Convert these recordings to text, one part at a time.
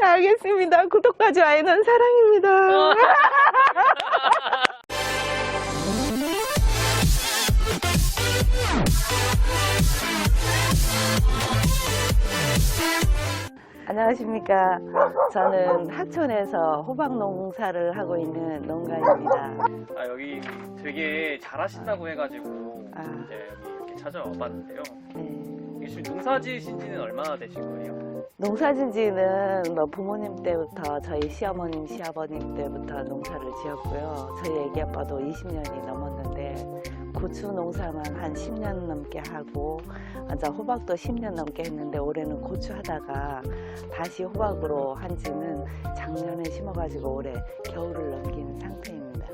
알겠습니다. 구독과 좋아요는 사랑입니다. 안녕하십니까. 저는 하천에서 호박 농사를 하고 있는 농가입니다. 아, 여기 되게 잘하신다고 해가지고 이제 여기 이렇게 찾아와 봤는데요. 네. 지금 농사 지으신 지는 얼마나 되신 거예요? 농사진 지는 뭐 부모님 때부터 저희 시어머님, 시아버님 때부터 농사를 지었고요. 저희 애기 아빠도 20년이 넘었는데 고추 농사만 한 10년 넘게 하고 이제 호박도 10년 넘게 했는데 올해는 고추 하다가 다시 호박으로 한 지는 작년에 심어가지고 올해 겨울을 넘긴 상태입니다.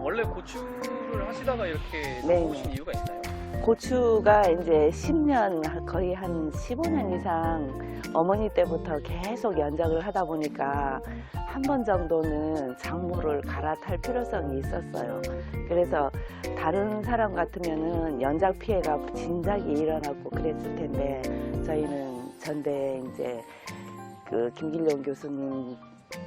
원래 고추를 하시다가 이렇게 네. 들어오신 이유가 있나요? 고추가 이제 10년, 거의 한 15년 이상 어머니 때부터 계속 연작을 하다 보니까 한 번 정도는 작물을 갈아탈 필요성이 있었어요. 그래서 다른 사람 같으면은 연작 피해가 진작에 일어나고 그랬을 텐데 저희는 전대 이제 그 김길용 교수님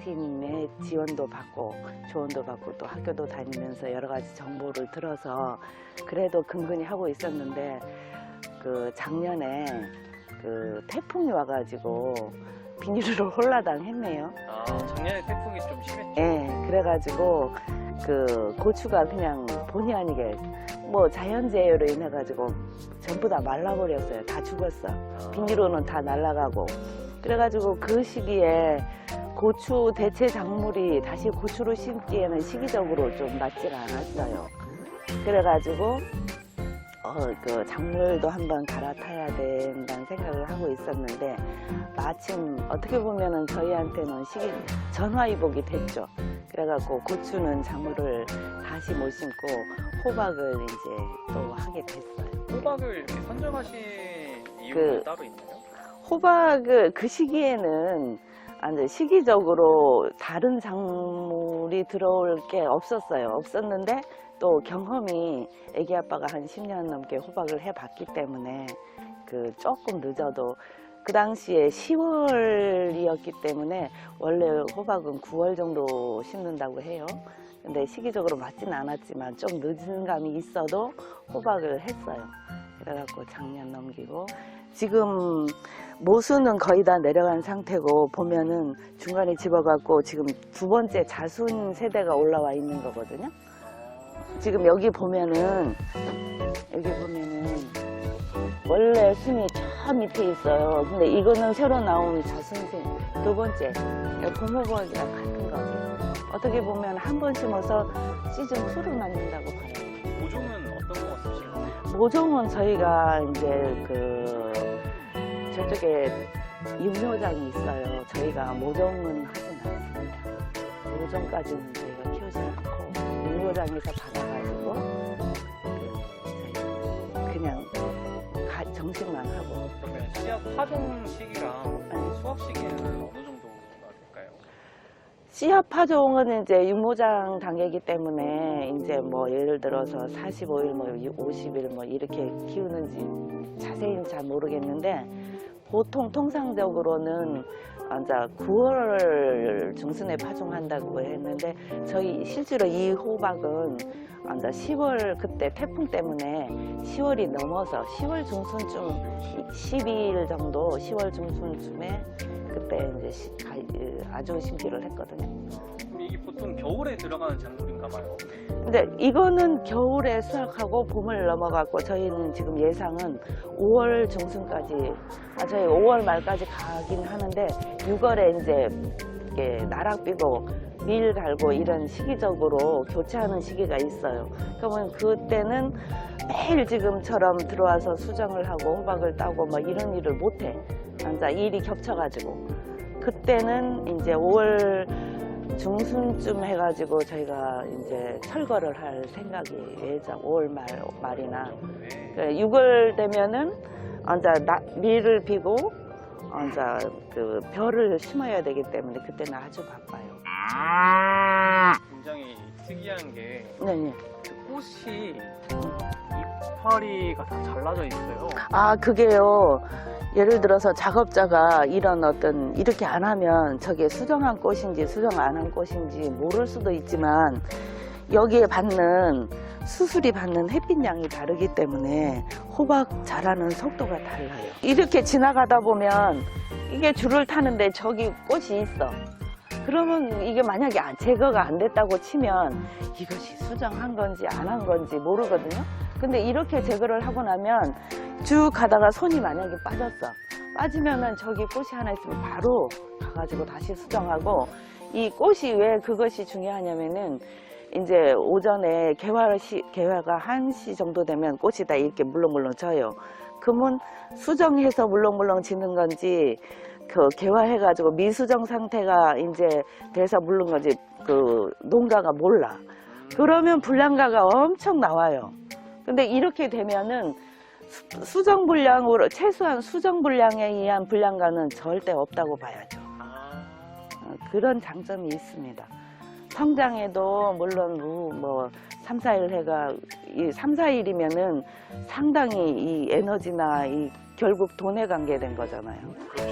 팀의 지원도 받고 조언도 받고 또 학교도 다니면서 여러 가지 정보를 들어서 그래도 근근히 하고 있었는데 그 작년에 그 태풍이 와가지고 비닐로 홀라당 했네요. 아, 작년에 태풍이 좀 심했죠? 예, 그래가지고 그 고추가 그냥 본의 아니게 뭐 자연재해로 인해가지고 전부 다 말라버렸어요. 다 죽었어. 비닐로는 다 날아가고. 그래가지고 그 시기에 고추 대체 작물이 다시 고추로 심기에는 시기적으로 좀 맞지가 않았어요. 그래가지고 그 작물도 한번 갈아타야 된다는 생각을 하고 있었는데 마침 어떻게 보면은 저희한테는 전화위복이 됐죠. 그래갖고 고추는 작물을 다시 못 심고 호박을 이제 또 하게 됐어요. 호박을 이렇게 선정하신 이유가 따로 있나요? 호박을 그 시기에는 시기적으로 다른 작물이 들어올 게 없었는데 또 경험이 애기 아빠가 한 10년 넘게 호박을 해봤기 때문에 그 조금 늦어도 그 당시에 10월이었기 때문에 원래 호박은 9월 정도 심는다고 해요. 근데 시기적으로 맞지는 않았지만 좀 늦은 감이 있어도 호박을 했어요. 그래갖고 작년 넘기고 지금 모수는 거의 다 내려간 상태고 보면은 중간에 집어갖고 지금 두 번째 자순 세대가 올라와 있는 거거든요. 지금 여기 보면은 원래 순이 저 밑에 있어요. 근데 이거는 새로 나온 자순생 두 번째 고모버기랑 같은 거예요. 어떻게 보면 한 번 심어서 시즌 2를 만든다고 봐요. 모종은 어떤 거 쓰시는 거예요? 모종은 저희가 이제 그 저쪽에 육묘장이 있어요. 저희가 모종은 하진 않습니다. 모종까지는 저희가 키우지 않고 육묘장에서 받아가지고 그냥 정식만 하고. 그러면 씨앗 파종 시기랑 수확 시기는 어느 정도가 될까요? 씨앗 파종은 이제 육모장 단계이기 때문에 이제 뭐 예를 들어서 45일, 뭐 50일 뭐 이렇게 키우는지 자세히는 잘 모르겠는데 보통 통상적으로는 이제 9월 중순에 파종한다고 했는데 저희 실제로 이 호박은 이제 10월 그때 태풍 때문에 10월이 넘어서 10월 중순쯤 12일 정도 10월 중순쯤에 그때 이제 아주 심기를 했거든요. 이게 보통 겨울에 들어가는 작물인가 봐요. 근데 이거는 겨울에 수확하고 봄을 넘어갔고 저희는 지금 예상은 5월 중순까지 저희 5월 말까지 가긴 하는데 6월에 이제 이게 나락 삐고 밀 갈고 이런 시기적으로 교체하는 시기가 있어요. 그러면 그때는 매일 지금처럼 들어와서 수정을 하고 호박을 따고 뭐 이런 일을 못해. 앉아 일이 겹쳐가지고 그때는 이제 5월 중순쯤 해가지고 저희가 이제 철거를 할 생각이 예정 5월 말이나 6월 되면은 이제 밀을 비고 이제 그 벼를 심어야 되기 때문에 그때는 아주 바빠요. 굉장히 특이한 게 네네. 꽃이 이파리가 다 잘라져 있어요. 아, 그게요. 예를 들어서 작업자가 이런 어떤 이렇게 안 하면 저게 수정한 꽃인지 수정 안 한 꽃인지 모를 수도 있지만 여기에 받는 수술이 받는 햇빛 양이 다르기 때문에 호박 자라는 속도가 달라요. 이렇게 지나가다 보면 이게 줄을 타는데 저기 꽃이 있어. 그러면 이게 만약에 제거가 안 됐다고 치면 이것이 수정한 건지 안 한 건지 모르거든요. 근데 이렇게 제거를 하고 나면 쭉 가다가 손이 만약에 빠졌어. 빠지면은 저기 꽃이 하나 있으면 바로 가가지고 다시 수정하고, 이 꽃이 왜 그것이 중요하냐면은 이제 오전에 개화가 1시 정도 되면 꽃이 다 이렇게 물렁물렁 져요. 그러면 수정해서 물렁물렁 지는 건지 그 개화해가지고 미수정 상태가 이제 돼서 물른 건지 그 농가가 몰라. 그러면 불량가가 엄청 나와요. 근데 이렇게 되면은 수정 불량으로, 최소한 수정 불량에 의한 불량가는 절대 없다고 봐야죠. 그런 장점이 있습니다. 성장에도 물론 뭐 3, 4일 해가, 이 3, 4일이면은 상당히 이 에너지나 이 결국 돈에 관계된 거잖아요.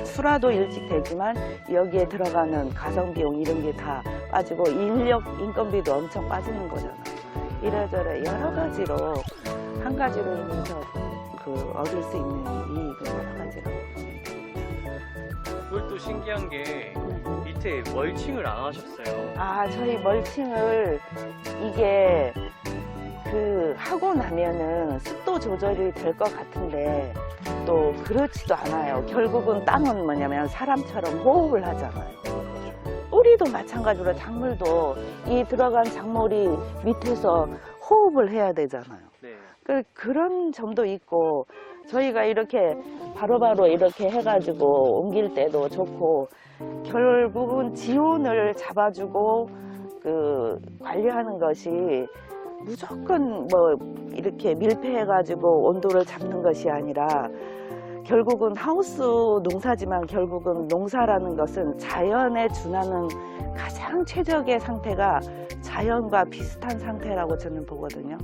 수라도 일찍 되지만 여기에 들어가는 가성비용 이런 게 다 빠지고 인건비도 엄청 빠지는 거잖아요. 이래저래 여러 가지로, 한 가지로 인해서 얻을 수 있는 이익은 여러 가지라고 봅니다. 그걸 또 신기한 게 밑에 멀칭을 안 하셨어요. 아, 저희 멀칭을 이게 하고 나면은 습도 조절이 될 것 같은데 또 그렇지도 않아요. 결국은 땅은 뭐냐면 사람처럼 호흡을 하잖아요. 뿌리도 마찬가지로 작물도 이 들어간 작물이 밑에서 호흡을 해야 되잖아요. 네. 그런 점도 있고, 저희가 이렇게 바로바로 이렇게 해가지고 옮길 때도 좋고, 결국은 지온을 잡아주고 관리하는 것이 무조건 뭐 이렇게 밀폐해가지고 온도를 잡는 것이 아니라, 결국은 하우스 농사지만 결국은 농사라는 것은 자연에 준하는 가장 최적의 상태가 자연과 비슷한 상태라고 저는 보거든요.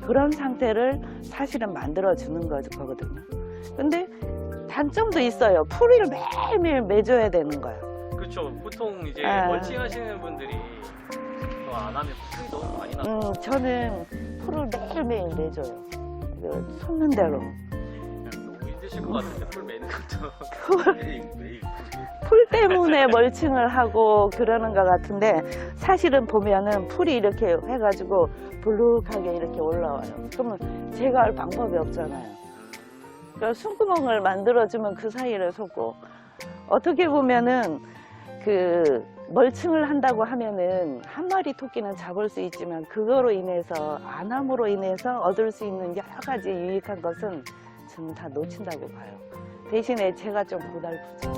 그런 상태를 사실은 만들어주는 거거든요. 근데 단점도 있어요. 풀을 매일매일 매줘야 되는 거예요. 그렇죠. 보통 이제 멀칭하시는 분들이 그거 안 하면 풀이 너무 많이 나요. 저는 풀을 매일매일 매줘요. 솟는 대로. 너무 힘드실 것 같은데 풀 매는 것도. 매일. 풀 때문에 멀칭을 하고 그러는 것 같은데, 사실은 보면은 풀이 이렇게 해가지고 불룩하게 이렇게 올라와요. 그러면 제가 할 방법이 없잖아요. 그러니까 숨구멍을 만들어주면 그 사이를 솟고, 어떻게 보면은 멀칭을 한다고 하면은 한 마리 토끼는 잡을 수 있지만 그거로 인해서, 안함으로 인해서 얻을 수 있는 여러 가지 유익한 것은 저는 다 놓친다고 봐요. 대신에 제가 좀 고달프죠.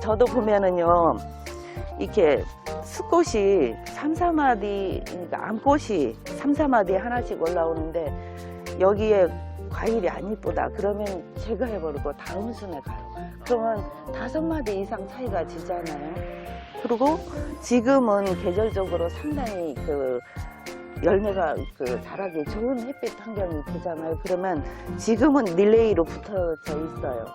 저도 보면은요, 이렇게 수꽃이 3, 4마디, 그러니까 암꽃이 3, 4마디 하나씩 올라오는데 여기에 과일이 안 이쁘다 그러면 제가 해버리고 다음 순에 가요. 그러면 5마디 이상 차이가 지잖아요. 그리고 지금은 계절적으로 상당히 열매가 자라기 좋은 햇빛 환경이 되잖아요. 그러면 지금은 릴레이로 붙어져 있어요.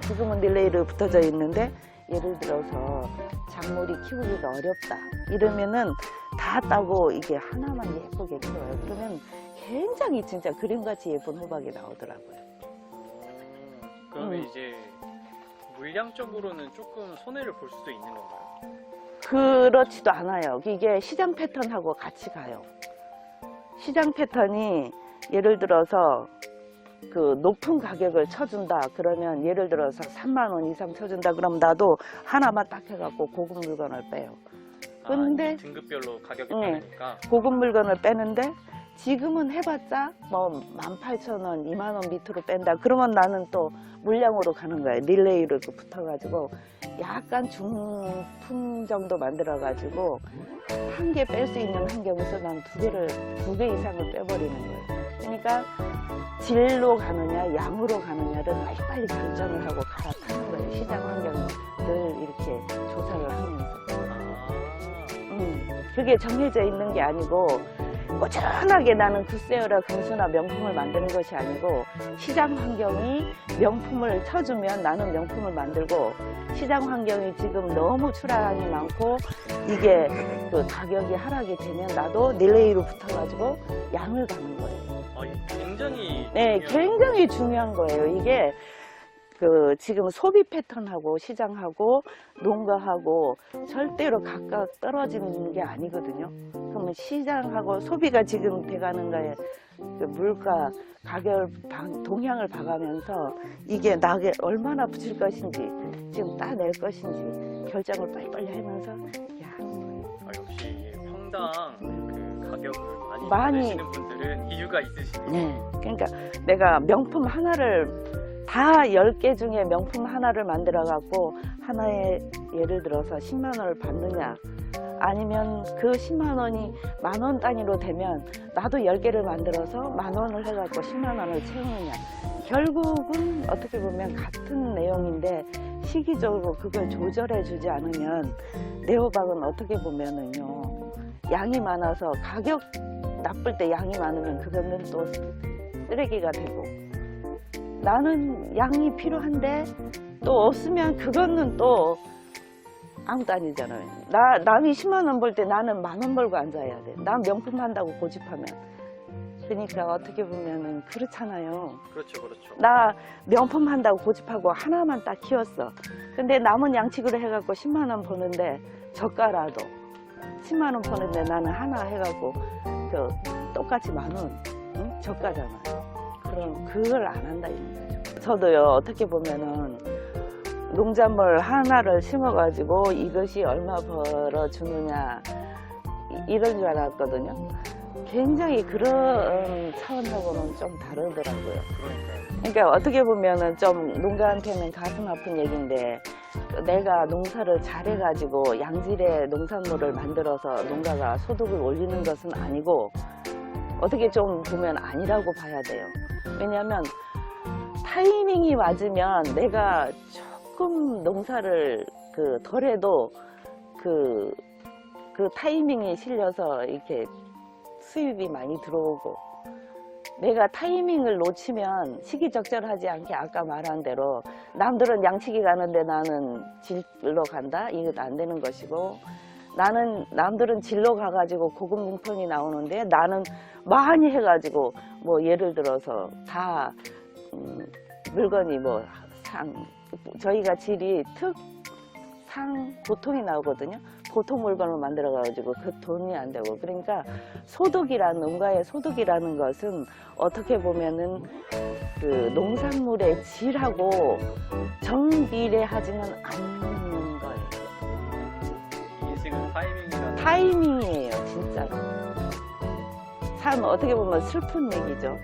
지금은 릴레이로 붙어져 있는데, 예를 들어서 작물이 키우기가 어렵다 이러면은 다 따고 이게 하나만 예쁘게 키워요. 그러면 굉장히 진짜 그림같이 예쁜 호박이 나오더라고요. 그러면 이제 물량적으로는 조금 손해를 볼 수도 있는 건가요? 그렇지도 않아요. 이게 시장 패턴하고 같이 가요. 시장 패턴이 예를 들어서 높은 가격을 쳐준다 그러면, 예를 들어서 3만 원 이상 쳐준다 그러면 나도 하나만 딱 해갖고 고급 물건을 빼요. 근데 등급별로 가격이 다르니까. 고급 물건을 빼는데, 지금은 해봤자 뭐 18,000원, 2만 원 밑으로 뺀다 그러면 나는 또 물량으로 가는 거예요. 릴레이로 붙어가지고 약간 중품 정도 만들어가지고 한 개 뺄 수 있는 환경에서 난 2개 이상을 빼버리는 거예요. 그러니까 질로 가느냐 양으로 가느냐를 빨리빨리 결정을 하고 갈아타는 거예요. 시장 환경을 이렇게 조사를 하면서. 그게 정해져 있는 게 아니고, 꾸준하게 나는 굿세어라 금수나 명품을 만드는 것이 아니고 시장 환경이 명품을 쳐주면 나는 명품을 만들고 시장 환경이 지금 너무 출하량이 많고 이게 그 가격이 하락이 되면 나도 릴레이로 붙어가지고 양을 가는 거예요. 굉장히 네, 굉장히 중요한 거예요. 이게 그 지금 소비 패턴하고 시장하고 농가하고 절대로 각각 떨어지는 게 아니거든요. 그러면 시장하고 소비가 지금 돼가는가에 그 물가 가격 동향을 봐가면서 이게 나게 얼마나 붙일 것인지 지금 따낼 것인지 결정을 빨리빨리 하면서 역시 평당 그 가격을 많이 많이 내시는 분들은 이유가 있으시네요. 네, 그러니까 내가 명품 하나를 다 10개 중에 명품 하나를 만들어 갖고 하나에 예를 들어서 10만 원을 받느냐 아니면 그 10만 원이 10,000원 단위로 되면 나도 10개를 만들어서 10,000원을 해갖고 10만 원을 채우느냐. 결국은 어떻게 보면 같은 내용인데 시기적으로 그걸 조절해 주지 않으면 내 호박은 어떻게 보면은요 양이 많아서 가격 나쁠 때 양이 많으면 그거는 또 쓰레기가 되고 나는 양이 필요한데 또 없으면 그거는 또 아무도 아니잖아요. 남이 10만 원 벌 때 나는 10,000원 벌고 앉아야 돼. 난 명품 한다고 고집하면. 그러니까 어떻게 보면은 그렇잖아요. 그렇죠, 그렇죠. 나 명품 한다고 고집하고 하나만 딱 키웠어. 근데 남은 양식으로 해갖고 10만 원 버는데 저가라도 10만 원 버는데 나는 하나 해갖고 똑같이 10,000원 응? 저가잖아. 그럼 그걸 안 한다 이런 거죠. 저도요 어떻게 보면은 농작물 하나를 심어가지고 이것이 얼마 벌어주느냐 이런 줄 알았거든요. 굉장히 그런 차원하고는 좀 다르더라고요. 그러니까 어떻게 보면은 좀 농가한테는 가슴 아픈 얘기인데 내가 농사를 잘해가지고 양질의 농산물을 만들어서 농가가 소득을 올리는 것은 아니고 어떻게 좀 보면 아니라고 봐야 돼요. 왜냐하면 타이밍이 맞으면 내가 조금 농사를 덜해도 그 타이밍이 실려서 이렇게 수입이 많이 들어오고 내가 타이밍을 놓치면 시기적절하지 않게 아까 말한 대로 남들은 양치기 가는데 나는 질로 간다? 이것도 안 되는 것이고 남들은 질로 가가지고 고급 명품이 나오는데 나는 많이 해가지고 뭐 예를 들어서 다 물건이 뭐 저희가 질이 보통이 나오거든요. 보통 물건을 만들어 가지고 그 돈이 안 되고 그러니까 농가의 소득이라는 것은 어떻게 보면은 그 농산물의 질하고 정비례하지는 않는 거예요. 인생은 타이밍이에요, 진짜로. 참 어떻게 보면 슬픈 얘기죠.